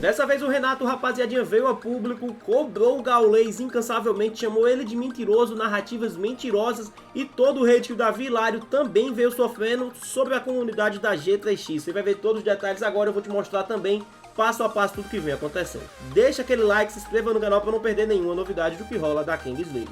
Dessa vez o Renato, rapaziadinha, veio a público, cobrou o Gaules incansavelmente, chamou ele de mentiroso, narrativas mentirosas, e todo o hate que o Davi Hilário também veio sofrendo sobre a comunidade da G3X. Você vai ver todos os detalhes agora, eu vou te mostrar também passo a passo tudo que vem acontecendo. Deixa aquele like, se inscreva no canal para não perder nenhuma novidade do que rola da Kings League.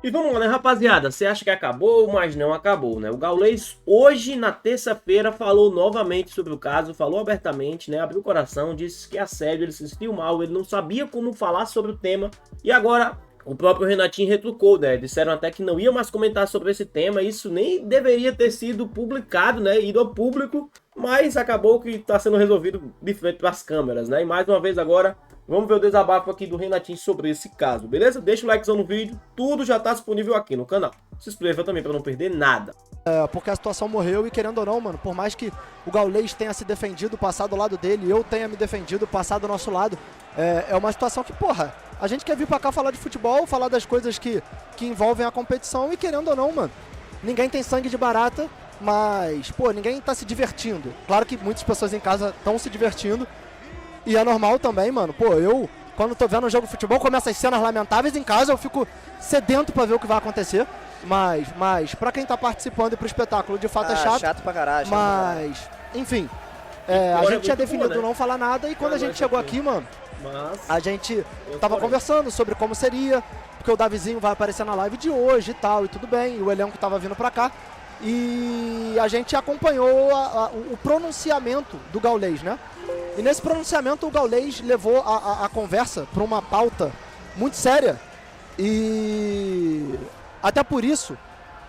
E vamos lá, né, rapaziada? Você acha que acabou, mas não acabou, né? O Gaules, hoje, na terça-feira, falou novamente sobre o caso, falou abertamente, né? Abriu o coração, disse que é sério, ele se sentiu mal, ele não sabia como falar sobre o tema. E agora, o próprio Renatinho retrucou, né? Disseram até que não ia mais comentar sobre esse tema, isso nem deveria ter sido publicado, né? Ido ao público, mas acabou que está sendo resolvido de frente para as câmeras, né? E mais uma vez agora, vamos ver o desabafo aqui do Renatinho sobre esse caso, beleza? Deixa o likezão no vídeo, tudo já tá disponível aqui no canal. Se inscreva também para não perder nada. Porque a situação morreu e, querendo ou não, mano, por mais que o Gaules tenha se defendido, passado do lado dele, eu tenha me defendido, passado do nosso lado, é uma situação que, porra, a gente quer vir pra cá falar de futebol, falar das coisas que envolvem a competição e, querendo ou não, mano, ninguém tem sangue de barata, mas, pô, ninguém tá se divertindo. Claro que muitas pessoas em casa estão se divertindo, e é normal também, mano. Pô, eu, quando tô vendo um jogo de futebol, começa as cenas lamentáveis em casa, eu fico sedento pra ver o que vai acontecer. Mas pra quem tá participando e pro espetáculo, de fato é chato. Chato pra caralho. Mas, enfim, a gente tinha definido não falar nada, e quando a gente chegou aqui, mano, a gente tava conversando sobre como seria, porque o Davizinho vai aparecer na live de hoje e tal, e tudo bem, e o elenco tava vindo pra cá. E a gente acompanhou o pronunciamento do Gaules, né? E nesse pronunciamento o Gaules levou a conversa para uma pauta muito séria. E até por isso,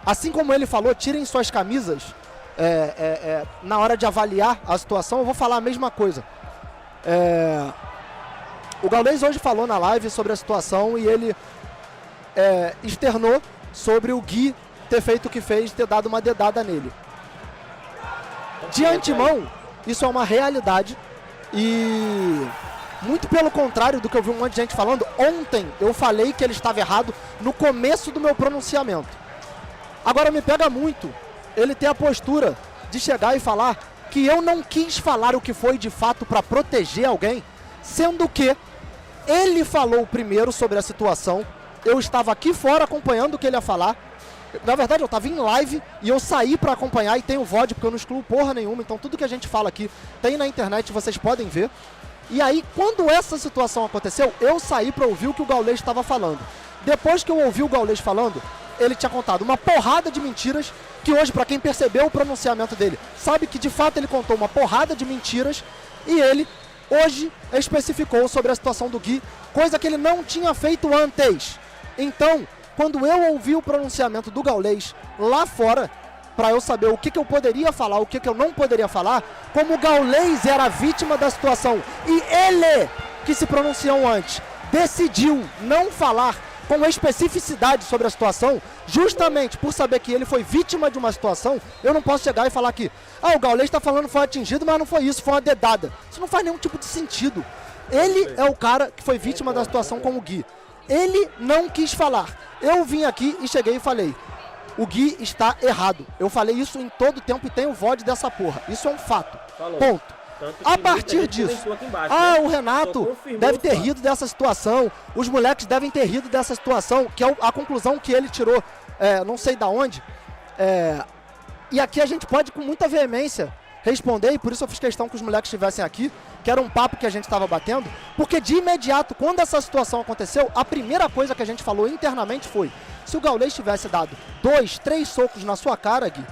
assim como ele falou, tirem suas camisas na hora de avaliar a situação, eu vou falar a mesma coisa. O Gaules hoje falou na live sobre a situação e ele externou sobre o Gui ter feito o que fez, ter dado uma dedada nele. De antemão, isso é uma realidade e, muito pelo contrário do que eu vi um monte de gente falando, ontem eu falei que ele estava errado no começo do meu pronunciamento. Agora me pega muito ele ter a postura de chegar e falar que eu não quis falar o que foi de fato para proteger alguém, sendo que ele falou primeiro sobre a situação, eu estava aqui fora acompanhando o que ele ia falar. Na verdade, eu estava em live e eu saí para acompanhar, e tem o VOD, porque eu não excluo porra nenhuma, então tudo que a gente fala aqui tem na internet, vocês podem ver. E aí, quando essa situação aconteceu, eu saí para ouvir o que o Gaules estava falando. Depois que eu ouvi o Gaules falando, ele tinha contado uma porrada de mentiras, que hoje, para quem percebeu o pronunciamento dele, sabe que de fato ele contou uma porrada de mentiras, e ele hoje especificou sobre a situação do Gui, coisa que ele não tinha feito antes. Então, quando eu ouvi o pronunciamento do Gaules lá fora, para eu saber o que eu poderia falar, o que eu não poderia falar, como o Gaules era vítima da situação e ele, que se pronunciou antes, decidiu não falar com especificidade sobre a situação, justamente por saber que ele foi vítima de uma situação, eu não posso chegar e falar que o Gaules está falando que foi atingido, mas não foi isso, foi uma dedada. Isso não faz nenhum tipo de sentido. Ele é o cara que foi vítima da situação como o Gui. Ele não quis falar. Eu vim aqui e cheguei e falei, o Gui está errado. Eu falei isso em todo tempo e tem o VOD dessa porra. Isso é um fato. Falou. Ponto. A partir disso, embaixo, né? O Renato deve ter rido dessa situação, os moleques devem ter rido dessa situação, que é a conclusão que ele tirou, não sei da onde. E aqui a gente pode com muita veemência responder, e por isso eu fiz questão que os moleques estivessem aqui, que era um papo que a gente estava batendo, porque de imediato, quando essa situação aconteceu, a primeira coisa que a gente falou internamente foi, se o Gaules tivesse dado 2, 3 socos na sua cara, Gui,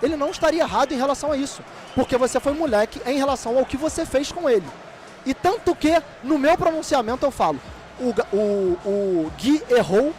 ele não estaria errado em relação a isso, porque você foi moleque em relação ao que você fez com ele. E tanto que, no meu pronunciamento eu falo, o Gui errou,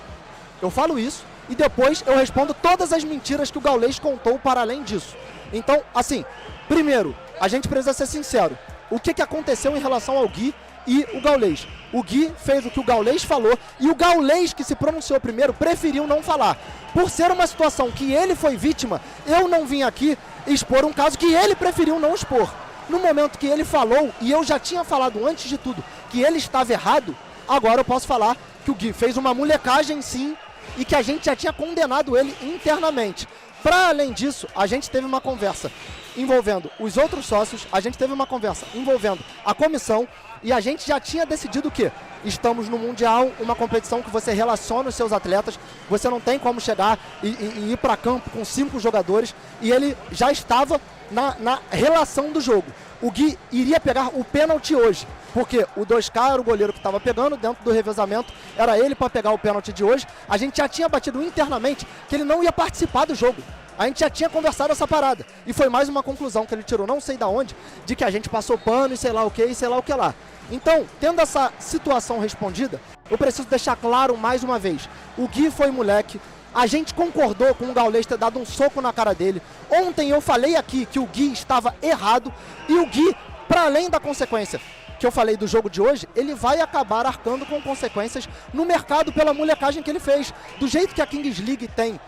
eu falo isso, e depois eu respondo todas as mentiras que o Gaules contou para além disso. Então, assim, primeiro, a gente precisa ser sincero. O que aconteceu em relação ao Gui e o Gaules? O Gui fez o que o Gaules falou e o Gaules, que se pronunciou primeiro, preferiu não falar. Por ser uma situação que ele foi vítima, eu não vim aqui expor um caso que ele preferiu não expor. No momento que ele falou, e eu já tinha falado antes de tudo que ele estava errado, agora eu posso falar que o Gui fez uma molecagem sim e que a gente já tinha condenado ele internamente. Para além disso, a gente teve uma conversa envolvendo os outros sócios, a gente teve uma conversa envolvendo a comissão e a gente já tinha decidido que estamos no Mundial, uma competição que você relaciona os seus atletas, você não tem como chegar e ir para campo com 5 jogadores, e ele já estava na relação do jogo. O Gui iria pegar o pênalti hoje, porque o 2K era o goleiro que estava pegando, dentro do revezamento era ele para pegar o pênalti de hoje. A gente já tinha batido internamente que ele não ia participar do jogo. A gente já tinha conversado essa parada. E foi mais uma conclusão que ele tirou, não sei da onde, de que a gente passou pano e sei lá o que, e sei lá o que lá. Então, tendo essa situação respondida, eu preciso deixar claro mais uma vez. O Gui foi moleque, a gente concordou com o Gaules ter dado um soco na cara dele. Ontem eu falei aqui que o Gui estava errado e o Gui, para além da consequência que eu falei do jogo de hoje, ele vai acabar arcando com consequências no mercado pela molecagem que ele fez. Do jeito que a Kings League tem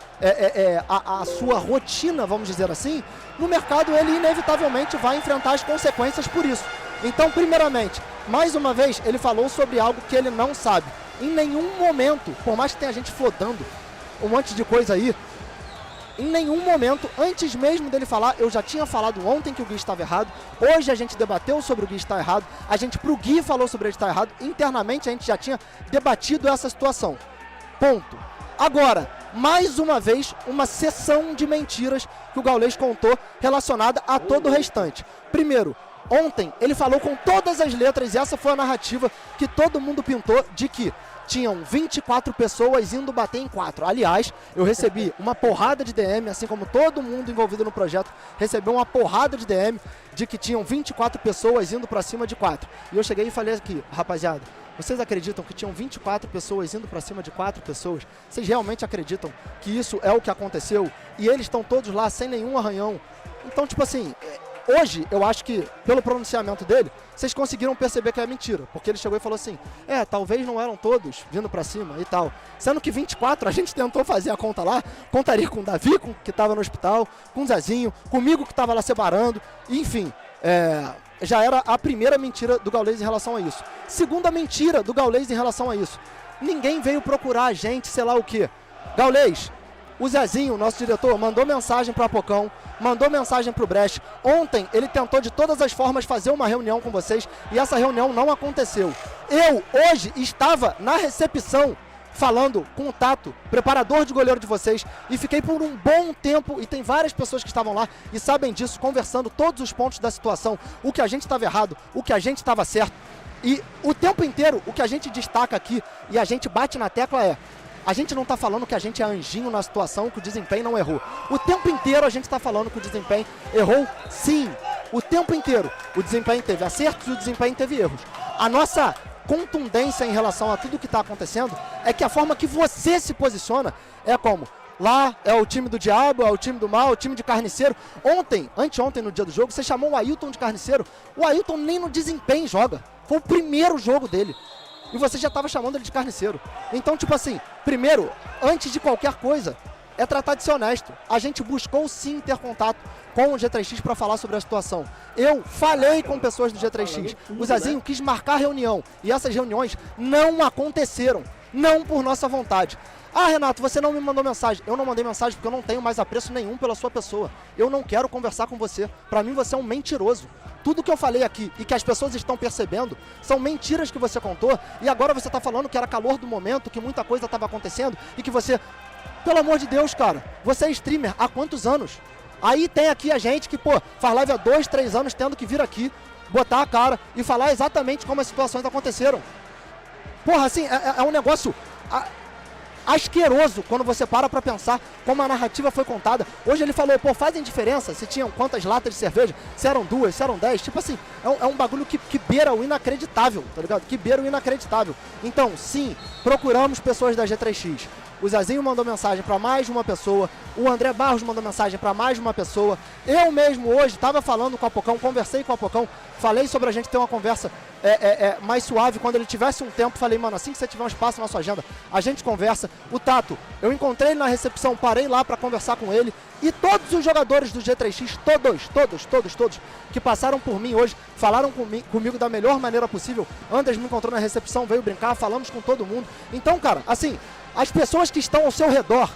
a sua rotina, vamos dizer assim, no mercado ele inevitavelmente vai enfrentar as consequências por isso. Então, primeiramente, mais uma vez, ele falou sobre algo que ele não sabe. Em nenhum momento, por mais que tenha gente flodando um monte de coisa aí, em nenhum momento, antes mesmo dele falar, eu já tinha falado ontem que o Gui estava errado, hoje a gente debateu sobre o Gui estar errado, a gente pro Gui falou sobre ele estar errado, internamente a gente já tinha debatido essa situação. Ponto. Agora, mais uma vez, uma sessão de mentiras que o Gaules contou relacionada a todo o restante. Primeiro, ontem ele falou com todas as letras, e essa foi a narrativa que todo mundo pintou, de que tinham 24 pessoas indo bater em 4. Aliás, eu recebi uma porrada de DM, assim como todo mundo envolvido no projeto, recebeu uma porrada de DM de que tinham 24 pessoas indo pra cima de 4. E eu cheguei e falei aqui, rapaziada, vocês acreditam que tinham 24 pessoas indo pra cima de 4 pessoas? Vocês realmente acreditam que isso é o que aconteceu? E eles estão todos lá sem nenhum arranhão? Então, tipo assim, hoje, eu acho que, pelo pronunciamento dele, vocês conseguiram perceber que é mentira. Porque ele chegou e falou assim, talvez não eram todos vindo pra cima e tal. Sendo que 24, a gente tentou fazer a conta lá, contaria com o Davi, que tava no hospital, com o Zezinho, comigo que tava lá separando, enfim, já era a primeira mentira do Gaules em relação a isso. Segunda mentira do Gaules em relação a isso. Ninguém veio procurar a gente, sei lá o quê. Gaules, o Zezinho, nosso diretor, mandou mensagem para o Apocão, mandou mensagem para o Brecht. Ontem ele tentou de todas as formas fazer uma reunião com vocês e essa reunião não aconteceu. Eu, hoje, estava na recepção falando com o Tato, preparador de goleiro de vocês, e fiquei por um bom tempo, e tem várias pessoas que estavam lá e sabem disso, conversando todos os pontos da situação, o que a gente estava errado, o que a gente estava certo. E o tempo inteiro, o que a gente destaca aqui e a gente bate na tecla a gente não está falando que a gente é anjinho na situação, que o desempenho não errou. O tempo inteiro a gente está falando que o desempenho errou, sim. O tempo inteiro. O desempenho teve acertos e o desempenho teve erros. A nossa contundência em relação a tudo que está acontecendo é que a forma que você se posiciona é como: lá é o time do diabo, é o time do mal, é o time de carniceiro. Anteontem no dia do jogo, você chamou o Ailton de carniceiro. O Ailton nem no desempenho joga. Foi o primeiro jogo dele. E você já estava chamando ele de carniceiro. Então, tipo assim, primeiro, antes de qualquer coisa, é tratar de ser honesto. A gente buscou sim ter contato com o G3X para falar sobre a situação. Eu falei com pessoas do G3X. O Zezinho quis marcar reunião. E essas reuniões não aconteceram. Não por nossa vontade. Ah, Renato, você não me mandou mensagem. Eu não mandei mensagem porque eu não tenho mais apreço nenhum pela sua pessoa. Eu não quero conversar com você. Para mim, você é um mentiroso. Tudo que eu falei aqui e que as pessoas estão percebendo são mentiras que você contou, e agora você está falando que era calor do momento, que muita coisa estava acontecendo e que você... Pelo amor de Deus, cara, você é streamer há quantos anos? Aí tem aqui a gente que, faz live há 2, 3 anos tendo que vir aqui, botar a cara e falar exatamente como as situações aconteceram. Porra, assim, é um negócio... asqueroso quando você para pra pensar como a narrativa foi contada. Hoje ele falou, fazem diferença se tinham quantas latas de cerveja, se eram 2, se eram 10, tipo assim, é um bagulho que beira o inacreditável, tá ligado? Que beira o inacreditável. Então, sim, procuramos pessoas da G3X. O Zezinho mandou mensagem para mais de uma pessoa, o André Barros mandou mensagem para mais de uma pessoa, eu mesmo hoje estava falando com o Apocão, conversei com o Apocão, falei sobre a gente ter uma conversa mais suave, quando ele tivesse um tempo, falei, mano, assim que você tiver um espaço na sua agenda, a gente conversa. O Tato, eu encontrei ele na recepção, parei lá para conversar com ele, e todos os jogadores do G3X, todos, que passaram por mim hoje, falaram comigo da melhor maneira possível. Andres me encontrou na recepção, veio brincar, falamos com todo mundo. Então, cara, assim, as pessoas que estão ao seu redor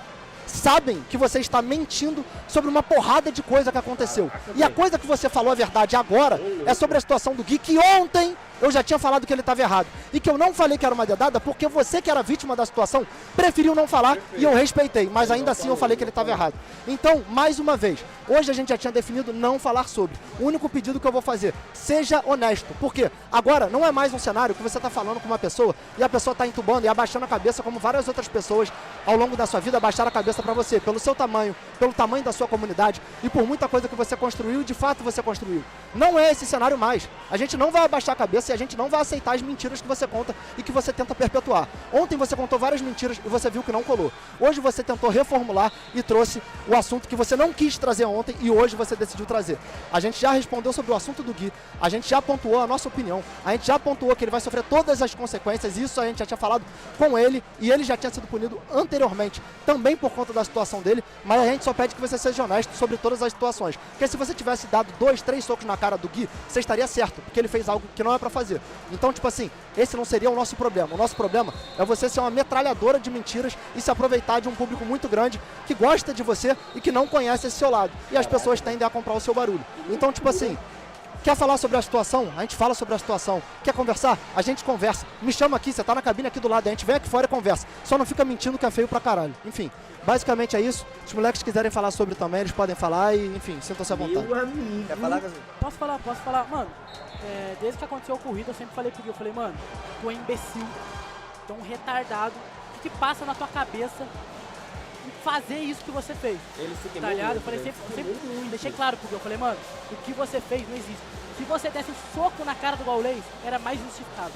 sabem que você está mentindo sobre uma porrada de coisa que aconteceu. E a coisa que você falou a verdade agora é sobre a situação do Gui, que ontem eu já tinha falado que ele estava errado. E que eu não falei que era uma dedada porque você, que era vítima da situação, preferiu não falar e eu respeitei. Mas ainda assim eu falei que ele estava errado. Então, mais uma vez, hoje a gente já tinha definido não falar sobre. O único pedido que eu vou fazer, seja honesto. Porque agora não é mais um cenário que você está falando com uma pessoa e a pessoa está entubando e abaixando a cabeça como várias outras pessoas ao longo da sua vida abaixaram a cabeça para você. Pelo seu tamanho, pelo tamanho da sua comunidade e por muita coisa que você construiu e de fato você construiu. Não é esse cenário mais. A gente não vai abaixar a cabeça e a gente não vai aceitar as mentiras que você conta e que você tenta perpetuar. Ontem você contou várias mentiras e você viu que não colou. Hoje você tentou reformular e trouxe o assunto que você não quis trazer ontem e hoje você decidiu trazer. A gente já respondeu sobre o assunto do Gui, a gente já pontuou a nossa opinião, a gente já pontuou que ele vai sofrer todas as consequências, isso a gente já tinha falado com ele e ele já tinha sido punido anteriormente, também por conta da situação dele, mas a gente só pede que você seja honesto sobre todas as situações. Porque se você tivesse dado 2, 3 socos na cara do Gui, você estaria certo, porque ele fez algo que não é pra fazer. Então, tipo assim, esse não seria o nosso problema. O nosso problema é você ser uma metralhadora de mentiras e se aproveitar de um público muito grande que gosta de você e que não conhece esse seu lado. E as pessoas tendem a comprar o seu barulho. Então, tipo assim, quer falar sobre a situação? A gente fala sobre a situação. Quer conversar? A gente conversa. Me chama aqui, você tá na cabine aqui do lado, a gente vem aqui fora e conversa. Só não fica mentindo que é feio pra caralho. Enfim, basicamente é isso. Se os moleques quiserem falar sobre também, eles podem falar e, enfim, sintam-se à vontade. Meu amigo. Quer falar? Posso falar? Mano, desde que aconteceu a corrida, eu sempre falei pro Gui, eu falei, mano, tu é imbecil, tu é um retardado, o que passa na tua cabeça em fazer isso que você fez? Ele se Tá queimou ligado? Eu muito, falei, né? sempre deixei claro pro Gui, eu falei, mano, o que você fez não existe. Se você desse um soco na cara do Gaules, era mais justificado.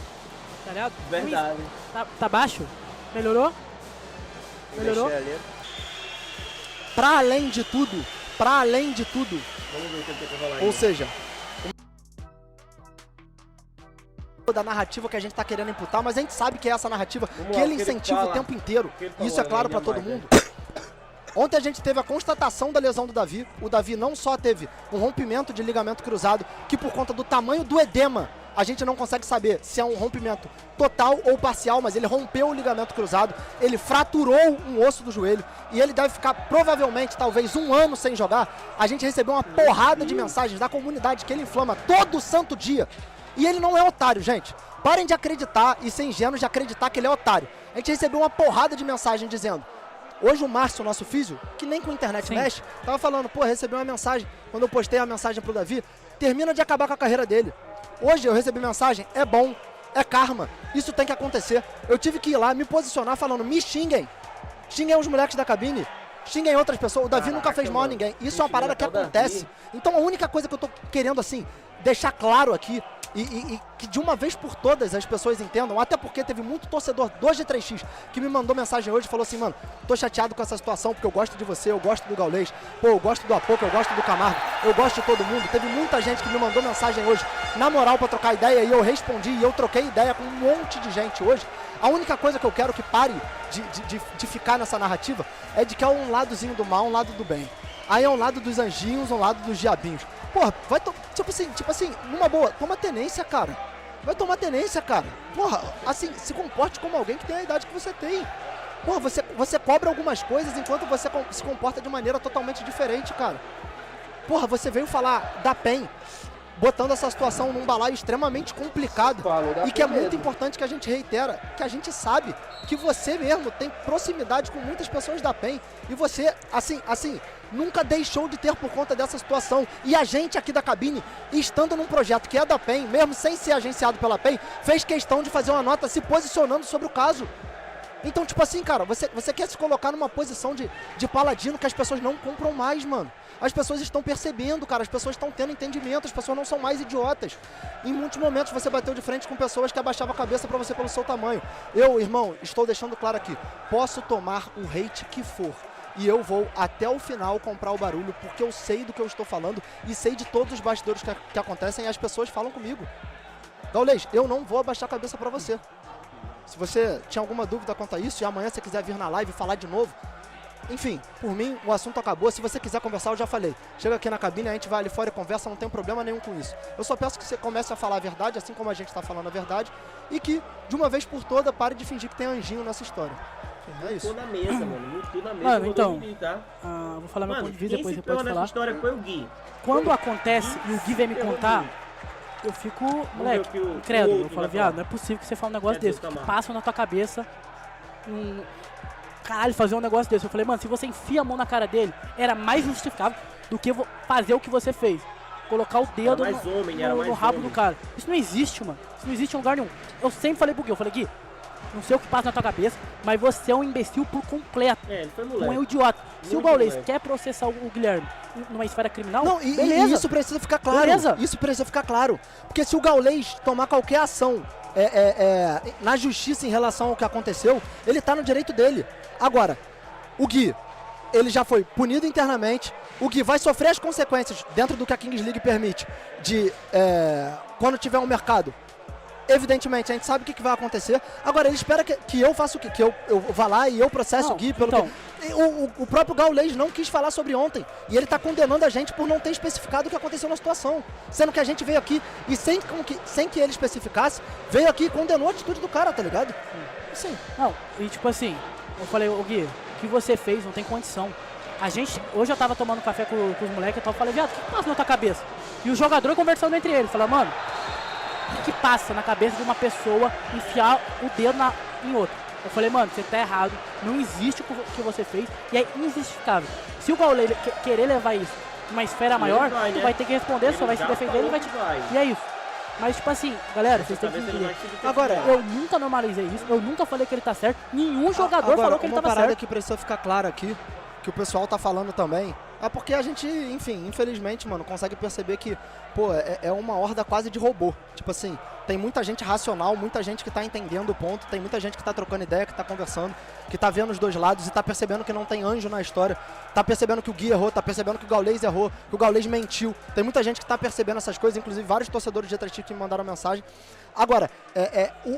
Tá ligado? Verdade. Tá baixo? Melhorou? Melhorou? Mexer ali. Pra além de tudo, Vamos ver o que ele tem pra falar ou aí. seja, da narrativa que a gente tá querendo imputar, mas a gente sabe que é essa narrativa Vamos que lá, ele o que ele incentiva fala, o tempo inteiro. o que ele falou, Isso é claro pra ainda todo mais, mundo. Ontem a gente teve a constatação da lesão do Davi. O Davi não só teve um rompimento de ligamento cruzado, que por conta do tamanho do edema, a gente não consegue saber se é um rompimento total ou parcial, mas ele rompeu o ligamento cruzado, ele fraturou um osso do joelho e ele deve ficar provavelmente, talvez, 1 ano sem jogar. A gente recebeu uma porrada de mensagens da comunidade que ele inflama todo santo dia. E ele não é otário, gente. Parem de acreditar e ser ingênuos de acreditar que ele é otário. A gente recebeu uma porrada de mensagem dizendo: hoje o Márcio, nosso físio, que nem com a internet mexe, tava falando, pô, recebi uma mensagem, quando eu postei a mensagem pro Davi, termina de acabar com a carreira dele. Hoje eu recebi mensagem, é bom, é karma, isso tem que acontecer. Eu tive que ir lá, me posicionar falando, me xinguem. Xinguem os moleques da cabine, xinguem outras pessoas, o Davi nunca fez mal a ninguém. Isso é uma parada que acontece. Então a única coisa que eu tô querendo, assim, deixar claro aqui, e que de uma vez por todas as pessoas entendam, até porque teve muito torcedor 2G3X que me mandou mensagem hoje e falou assim, mano, tô chateado com essa situação porque eu gosto de você, eu gosto do Gaules, pô, eu gosto do Apoca, eu gosto do Camargo, eu gosto de todo mundo. Teve muita gente que me mandou mensagem hoje, na moral, pra trocar ideia, e eu respondi, e eu troquei ideia com um monte de gente hoje. A única coisa que eu quero que pare de ficar nessa narrativa é de que é um ladozinho do mal, um lado do bem. Aí é um lado dos anjinhos, um lado dos diabinhos. Porra, vai tipo assim, numa boa, toma tenência, cara. Vai tomar tenência, cara. Porra, assim, se comporte como alguém que tem a idade que você tem. Porra, você cobra algumas coisas enquanto você se comporta de maneira totalmente diferente, cara. Porra, você veio falar da PEN, botando essa situação num balaio extremamente complicado. E que é muito importante que a gente reitera, que a gente sabe que você mesmo tem proximidade com muitas pessoas da PEN. E você, assim, nunca deixou de ter por conta dessa situação. E a gente aqui da cabine, estando num projeto que é da PEN, mesmo sem ser agenciado pela PEN, fez questão de fazer uma nota se posicionando sobre o caso. Então, tipo assim, cara, você quer se colocar numa posição de paladino que as pessoas não compram mais, mano. As pessoas estão percebendo, cara, as pessoas estão tendo entendimento, as pessoas não são mais idiotas. Em muitos momentos você bateu de frente com pessoas que abaixavam a cabeça pra você pelo seu tamanho. Eu, irmão, estou deixando claro aqui, posso tomar o hate que for. E eu vou até o final comprar o barulho, porque eu sei do que eu estou falando e sei de todos os bastidores que acontecem e as pessoas falam comigo. Gaules, eu não vou abaixar a cabeça pra você. Se você tinha alguma dúvida quanto a isso e amanhã você quiser vir na live e falar de novo, enfim, por mim, o assunto acabou. Se você quiser conversar, eu já falei. Chega aqui na cabine, a gente vai ali fora e conversa, não tem problema nenhum com isso. Eu só peço que você comece a falar a verdade, assim como a gente está falando a verdade, e que, de uma vez por toda, pare de fingir que tem anjinho nessa história. É isso. Mutou na mesa, mano. Mutou na mesa. Mano, eu então, dividir, tá? vou falar meu Mano, ponto de vista, quem depois se você pode ferrou nessa falar. história foi o Gui. Quando acontece e o Gui vem me ferrou contar, Gui. eu fico, ver moleque, o que o incrédulo. Eu outro falo, vai viado, falar. não é possível que você fale um negócio Quer desse. dizer, Que Camargo. passa na tua cabeça caralho, fazer um negócio desse. Eu falei, mano, se você enfia a mão na cara dele, era mais justificável do que fazer o que você fez. Colocar o dedo mais homem, era mais no rabo homem. do cara. Isso não existe, mano. Isso não existe em lugar nenhum. Eu sempre falei pro Gui, eu falei, Gui, não sei o que passa na tua cabeça, mas você é um imbecil por completo. Ele foi Um moleque. idiota. Se o Muito Gaules moleque. quer processar o Guilherme numa esfera criminal, Não, e beleza. isso precisa ficar claro. Beleza. Isso precisa ficar claro. Porque se o Gaules tomar qualquer ação na justiça em relação ao que aconteceu, ele tá no direito dele. Agora, o Gui, ele já foi punido internamente. O Gui vai sofrer as consequências dentro do que a Kings League permite de quando tiver um mercado. Evidentemente, a gente sabe o que vai acontecer. Agora, ele espera que eu faça o quê? Que eu vá lá e eu processe Não, o Gui pelo então. que... O próprio Gaules não quis falar sobre ontem. E ele tá condenando a gente por não ter especificado o que aconteceu na situação. Sendo que a gente veio aqui e sem que ele especificasse, veio aqui e condenou a atitude do cara, tá ligado? Sim. Não, e tipo assim, eu falei, ô Gui, o que você fez não tem condição. A gente, hoje eu tava tomando café com os moleques e eu falei, viado, o que passa na tua cabeça? E o jogador conversando entre eles, falando, mano, o que passa na cabeça de uma pessoa enfiar o dedo em outra? Eu falei, mano, você tá errado, não existe o que você fez e é injustificável. Se o Gaules querer levar isso numa esfera maior, vai, né? tu vai ter que responder, Ele você vai se já defender, ele falou vai te... que vai. E é isso. Mas tipo assim, galera, vocês têm que Talvez ele entender. vai se defender. Agora, Eu nunca normalizei isso, eu nunca falei que ele tá certo, nenhum jogador Agora, falou que ele uma tava parada certo. que precisa ficar clara aqui, que o pessoal tá falando também, é porque a gente, enfim, infelizmente, mano, consegue perceber que, pô, é uma horda quase de robô. Tipo assim, tem muita gente racional, muita gente que tá entendendo o ponto, tem muita gente que tá trocando ideia, que tá conversando, que tá vendo os dois lados e tá percebendo que não tem anjo na história, tá percebendo que o Gui errou, tá percebendo que o Gaules errou, que o Gaules mentiu. Tem muita gente que tá percebendo essas coisas, inclusive vários torcedores de Atlético que me mandaram mensagem. Agora,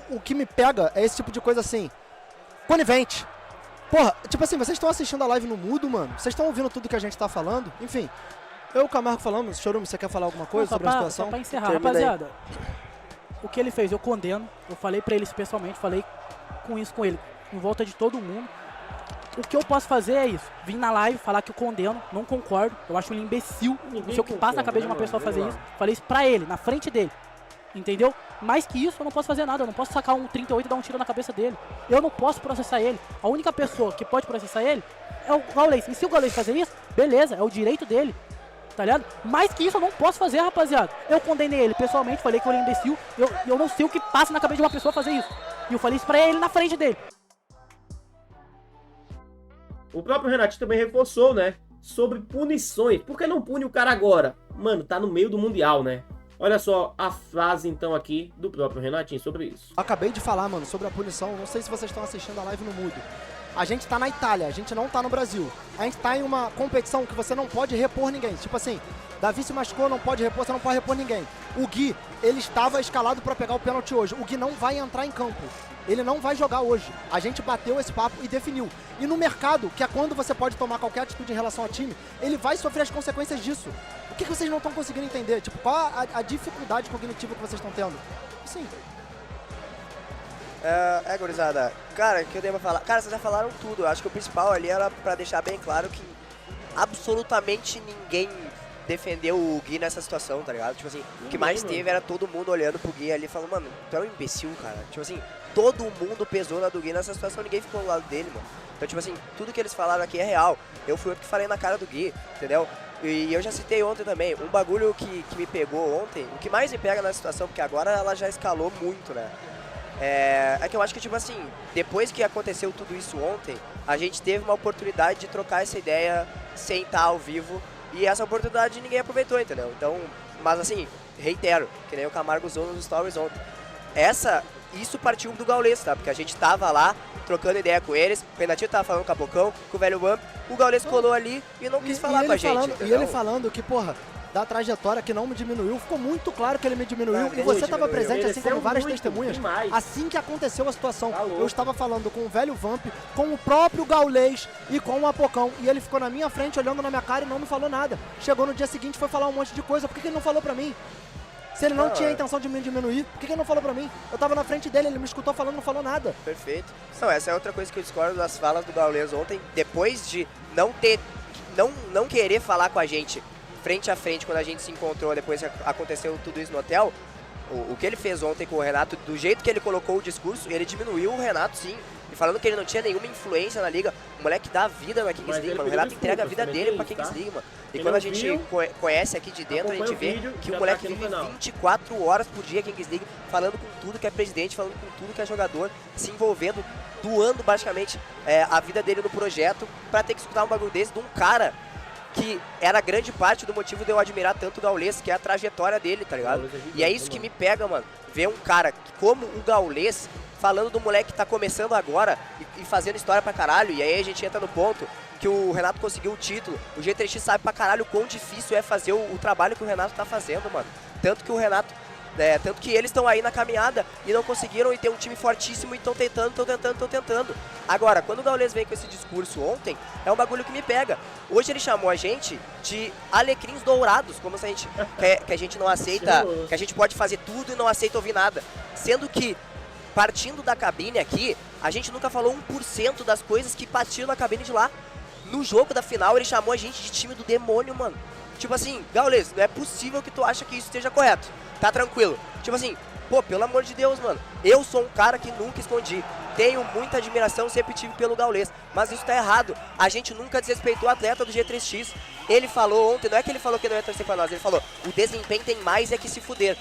o que me pega é esse tipo de coisa assim, conivente. Porra, tipo assim, vocês estão assistindo a live no mudo, mano? Vocês estão ouvindo tudo que a gente tá falando? Enfim, eu e o Camargo falamos, Chorume, você quer falar alguma coisa Só sobre a pra- situação? Só pra encerrar, Termina aí. rapaziada. O que ele fez, eu condeno. Eu falei pra ele pessoalmente, falei com isso com ele, em volta de todo mundo. O que eu posso fazer é isso. Vim na live, falar que eu condeno, não concordo. Eu acho ele imbecil. Ninguém Não sei o que passa na concorda, cabeça de uma né, pessoa mano? fazer Vamos isso. lá. Falei isso pra ele, na frente dele. Entendeu? Mais que isso, eu não posso fazer nada. Eu não posso sacar um 38 e dar um tiro na cabeça dele. Eu não posso processar ele. A única pessoa que pode processar ele é o Gaules. E se o Gaules fazer isso, beleza, é o direito dele. Tá ligado? Mais que isso eu não posso fazer, rapaziada. Eu condenei ele pessoalmente, falei que ele é imbecil. Eu não sei o que passa na cabeça de uma pessoa fazer isso. E eu falei isso pra ele na frente dele. O próprio Renatinho também reforçou, né? Sobre punições. Por que não pune o cara agora? Mano, tá no meio do Mundial, né? Olha só a frase, então, aqui do próprio Renatinho sobre isso. Acabei de falar, mano, sobre a punição. Não sei se vocês estão assistindo a live no mudo. A gente tá na Itália, a gente não tá no Brasil. A gente tá em uma competição que você não pode repor ninguém. Tipo assim, Davi se machucou, não pode repor, você não pode repor ninguém. O Gui, ele estava escalado pra pegar o pênalti hoje. O Gui não vai entrar em campo. Ele não vai jogar hoje. A gente bateu esse papo e definiu. E no mercado, que é quando você pode tomar qualquer atitude em relação ao time, ele vai sofrer as consequências disso. O que vocês não estão conseguindo entender? Tipo, qual a dificuldade cognitiva que vocês estão tendo? Sim. Gurizada, cara, o que eu devo falar? Cara, vocês já falaram tudo. Eu acho que o principal ali era pra deixar bem claro que absolutamente ninguém defendeu o Gui nessa situação, tá ligado? Tipo assim, o que mais mano. teve era todo mundo olhando pro Gui ali e falando, mano, tu é um imbecil, cara. Tipo assim, todo mundo pesou na do Gui nessa situação, ninguém ficou ao lado dele, mano. Então, tipo assim, tudo que eles falaram aqui é real. Eu fui eu que falei na cara do Gui, entendeu? E eu já citei ontem também, um bagulho que me pegou ontem, o que mais me pega na situação, porque agora ela já escalou muito, né? É que eu acho que, tipo assim, depois que aconteceu tudo isso ontem, a gente teve uma oportunidade de trocar essa ideia sem estar ao vivo, e essa oportunidade ninguém aproveitou, entendeu? Então, mas assim, reitero, que nem o Camargo usou nos stories ontem. Isso partiu do Gaules, tá? Porque a gente tava lá, trocando ideia com eles, o Renatinho tava falando com o Cabocão, com o velho Bump, o Gaules colou ali e não quis falar com a gente, E ele falando que, porra, da trajetória que não me diminuiu, ficou muito claro que ele me diminuiu. Ah, e você ele estava diminuiu. presente, assim Mereceu como várias muito, testemunhas. demais. Assim que aconteceu a situação, Tá louco. eu estava falando com o velho Vamp, com o próprio Gaules e com o Apocão. E ele ficou na minha frente, olhando na minha cara e não me falou nada. Chegou no dia seguinte, foi falar um monte de coisa. Por que ele não falou pra mim? Se ele não Não, tinha a é. intenção de me diminuir, por que ele não falou pra mim? Eu tava na frente dele, ele me escutou falando, não falou nada. Perfeito. Não, essa é outra coisa que eu discordo das falas do Gaules ontem. Depois de não querer falar com a gente frente a frente quando a gente se encontrou, depois que aconteceu tudo isso no hotel, o que ele fez ontem com o Renato, do jeito que ele colocou o discurso, ele diminuiu o Renato, sim. E falando que ele não tinha nenhuma influência na liga. O moleque dá vida na Kings Mas League, ele mano. O pediu Renato entrega a vida desculpas, dele também pra tem Kings isso, tá? League, mano. E Quem quando não a gente viu, conhece aqui de dentro, a gente acompanha o vê vídeo, que já o tá moleque aqui no vive canal. 24 horas por dia Kings League, falando com tudo que é presidente, falando com tudo que é jogador, se envolvendo, doando basicamente a vida dele no projeto, pra ter que escutar um bagulho desse de um cara que era grande parte do motivo de eu admirar tanto o Gaules, que é a trajetória dele, tá ligado? Gaules é gigante, E é isso né, que mano? me pega, mano. Ver um cara como o Gaules falando do moleque que tá começando agora e fazendo história pra caralho. E aí a gente entra no ponto que o Renato conseguiu o título. O G3X sabe pra caralho o quão difícil é fazer o trabalho que o Renato tá fazendo, mano. Tanto que o Renato... tanto que eles estão aí na caminhada e não conseguiram, e tem um time fortíssimo e estão tentando. Agora, quando o Gaules vem com esse discurso ontem, é um bagulho que me pega. Hoje ele chamou a gente de alecrins dourados, como se a gente que a gente não aceita, que a gente pode fazer tudo e não aceita ouvir nada. Sendo que, partindo da cabine aqui, a gente nunca falou 1% das coisas que partiram da cabine de lá. No jogo da final, ele chamou a gente de time do demônio, mano. Tipo assim, Gaules, não é possível que tu acha que isso esteja correto. Tá tranquilo. Tipo assim, pô, pelo amor de Deus, mano. Eu sou um cara que nunca escondi. Tenho muita admiração, sempre tive pelo Gaules. Mas isso tá errado. A gente nunca desrespeitou o atleta do G3X. Ele falou ontem, não é que ele falou que não ia torcer pra nós, ele falou, o desempenho tem mais é que se fuder.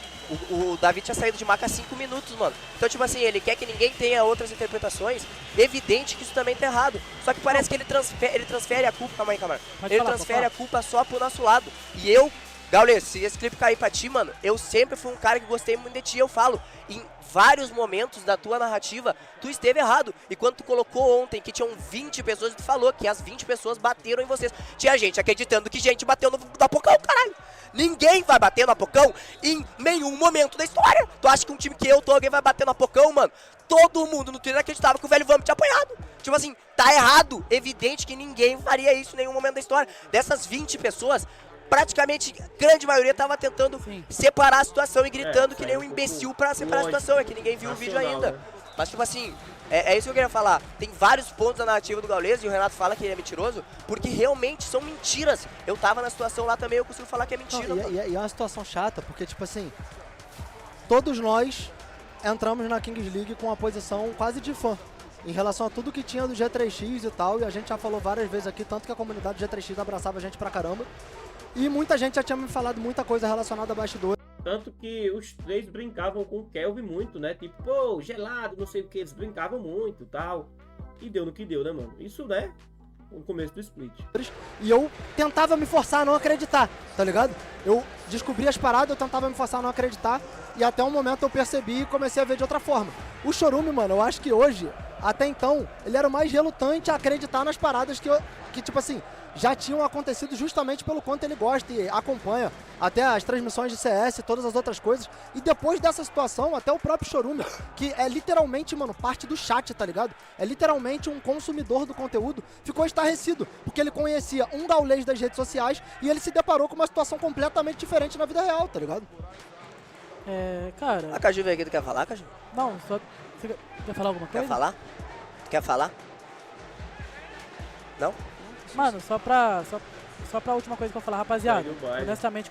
O David tinha saído de maca há 5 minutos, mano. Então, tipo assim, ele quer que ninguém tenha outras interpretações. Evidente que isso também tá errado. Só que parece que ele transfere a culpa. Calma aí, Camargo. Ele transfere a culpa só pro nosso lado. E eu, Gaules, se esse clipe cair pra ti, mano, eu sempre fui um cara que gostei muito de ti. Eu falo, em vários momentos da tua narrativa, tu esteve errado. E quando tu colocou ontem que tinham 20 pessoas, tu falou que as 20 pessoas bateram em vocês. Tinha gente acreditando que gente bateu no Apocão, caralho. Ninguém vai bater no Apocão em nenhum momento da história. Tu acha que um time que eu tô, alguém vai bater no Apocão, mano? Todo mundo no Twitter acreditava que o velho Vamp tinha apanhado. Tipo assim, tá errado. Evidente que ninguém faria isso em nenhum momento da história. Dessas 20 pessoas, praticamente, grande maioria tava tentando separar a situação e gritando que nem um imbecil pra separar a situação. É que ninguém viu o vídeo ainda. Né? Mas, tipo assim, é isso que eu queria falar. Tem vários pontos da narrativa do Gaules e o Renato fala que ele é mentiroso, porque realmente são mentiras. Eu tava na situação lá também, eu consigo falar que é mentira. Não, e é uma situação chata, porque, tipo assim, todos nós entramos na Kings League com uma posição quase de fã em relação a tudo que tinha do G3X e tal, e a gente já falou várias vezes aqui, tanto que a comunidade do G3X abraçava a gente pra caramba, e muita gente já tinha me falado muita coisa relacionada a bastidores. Tanto que os três brincavam com o Kelvin muito, né? Tipo, pô, gelado, não sei o que, eles brincavam muito e tal. E deu no que deu, né, mano? Isso, né? O começo do split. E eu tentava me forçar a não acreditar, tá ligado? Eu descobri as paradas, eu tentava me forçar a não acreditar, e até um momento eu percebi e comecei a ver de outra forma. O Chorume, mano, eu acho que hoje, até então, ele era o mais relutante a acreditar nas paradas que tipo assim, já tinham acontecido justamente pelo quanto ele gosta e acompanha até as transmissões de CS e todas as outras coisas. E depois dessa situação, até o próprio Chorume, que é literalmente, mano, parte do chat, tá ligado? É literalmente um consumidor do conteúdo, ficou estarrecido, porque ele conhecia um Gaules das redes sociais e ele se deparou com uma situação completamente diferente na vida real, tá ligado? Cara... A Caju veio aqui, tu quer falar, Caju? Não, só... Você quer falar alguma coisa? Quer falar? Quer falar? Não? Mano, só pra última coisa que eu falar, rapaziada, Segue o baile.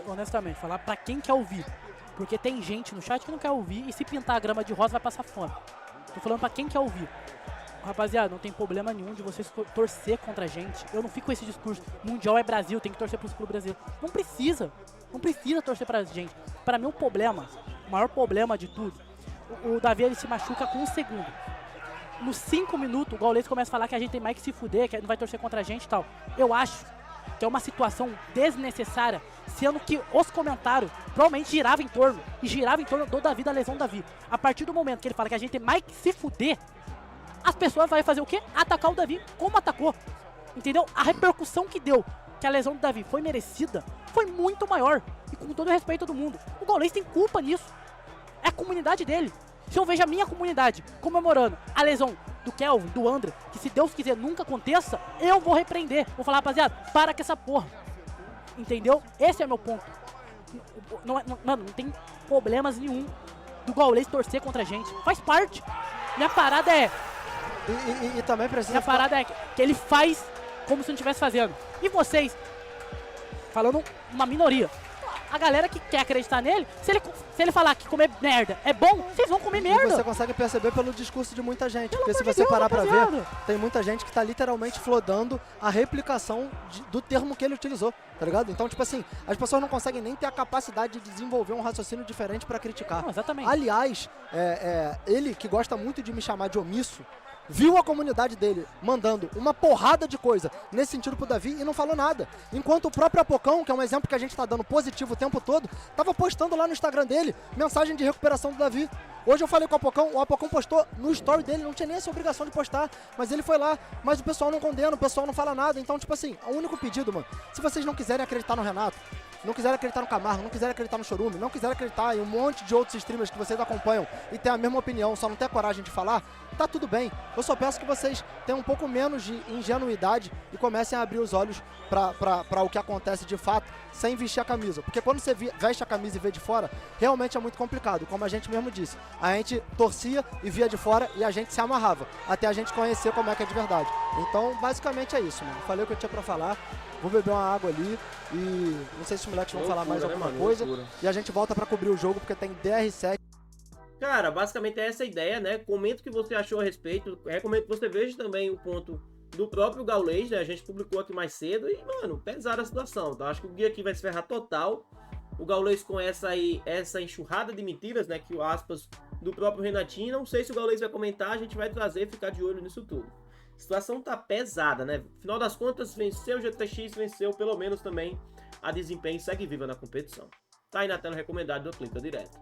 honestamente, falar pra quem quer ouvir. Porque tem gente no chat que não quer ouvir e se pintar a grama de rosa vai passar fome. Tô falando pra quem quer ouvir. Rapaziada, não tem problema nenhum de vocês torcer contra a gente. Eu não fico com esse discurso, Mundial é Brasil, tem que torcer pros clubes brasileiros. Não precisa torcer pra gente. Pra mim o maior problema de tudo, o Davi ele se machuca com um segundo. Nos 5 minutos, o Gaules começa a falar que a gente tem mais que se fuder, que não vai torcer contra a gente e tal. Eu acho que é uma situação desnecessária, sendo que os comentários provavelmente giravam em torno do Davi, da lesão do Davi. A partir do momento que ele fala que a gente tem mais que se fuder, as pessoas vão fazer o quê? Atacar o Davi como atacou. Entendeu? A repercussão que deu, que a lesão do Davi foi merecida, foi muito maior. E com todo o respeito do mundo, o Gaules tem culpa nisso. É a comunidade dele. Se eu vejo a minha comunidade comemorando a lesão do Kelvin, do André, que se Deus quiser nunca aconteça, eu vou repreender. Vou falar, rapaziada, para com essa porra. Entendeu? Esse é meu ponto. Mano, não tem problemas nenhum do Gaules torcer contra a gente. Faz parte. Minha parada é... E também precisa... Minha parada é que ele faz como se não estivesse fazendo. E vocês, falando uma minoria, a galera que quer acreditar nele, se ele falar que comer merda é bom, vocês vão comer E merda. você consegue perceber pelo discurso de muita gente. Porque se amor de você Deus, parar pra ver, rapaziada. tem muita gente que tá literalmente flodando a replicação do termo que ele utilizou, tá ligado? Então, tipo assim, as pessoas não conseguem nem ter a capacidade de desenvolver um raciocínio diferente pra criticar. Não, exatamente. Aliás, ele que gosta muito de me chamar de omisso, viu a comunidade dele mandando uma porrada de coisa nesse sentido pro Davi e não falou nada. Enquanto o próprio Apocão, que é um exemplo que a gente tá dando positivo o tempo todo, tava postando lá no Instagram dele mensagem de recuperação do Davi. Hoje eu falei com o Apocão postou no story dele, não tinha nem essa obrigação de postar, mas ele foi lá, mas o pessoal não condena, o pessoal não fala nada. Então, tipo assim, o único pedido, mano, se vocês não quiserem acreditar no Renato, não quiserem acreditar no Camargo, não quiserem acreditar no Chorume, não quiserem acreditar em um monte de outros streamers que vocês acompanham e têm a mesma opinião, só não tem a coragem de falar, tá tudo bem. Eu só peço que vocês tenham um pouco menos de ingenuidade e comecem a abrir os olhos pra o que acontece de fato, sem vestir a camisa. Porque quando você veste a camisa e vê de fora, realmente é muito complicado. Como a gente mesmo disse, a gente torcia e via de fora e a gente se amarrava, até a gente conhecer como é que é de verdade. Então, basicamente é isso, mano. Falei o que eu tinha pra falar. Vou beber uma água ali e não sei se os moleques vão falar mais alguma coisa. E a gente volta pra cobrir o jogo porque tem DR7. Cara, basicamente é essa a ideia, né? Comenta o que você achou a respeito. Recomendo que você veja também o ponto do próprio Gaules, né? A gente publicou aqui mais cedo e, mano, pesada a situação, tá? Acho que o Gui aqui vai se ferrar total. O Gaules com essa enxurrada de mentiras, né? Que o aspas do próprio Renatinho. Não sei se o Gaules vai comentar, a gente vai trazer e ficar de olho nisso tudo. A situação tá pesada, né? Final das contas, venceu o GTX, venceu pelo menos também a desempenho e segue viva na competição. Tá aí na tela recomendado do Clica Direto.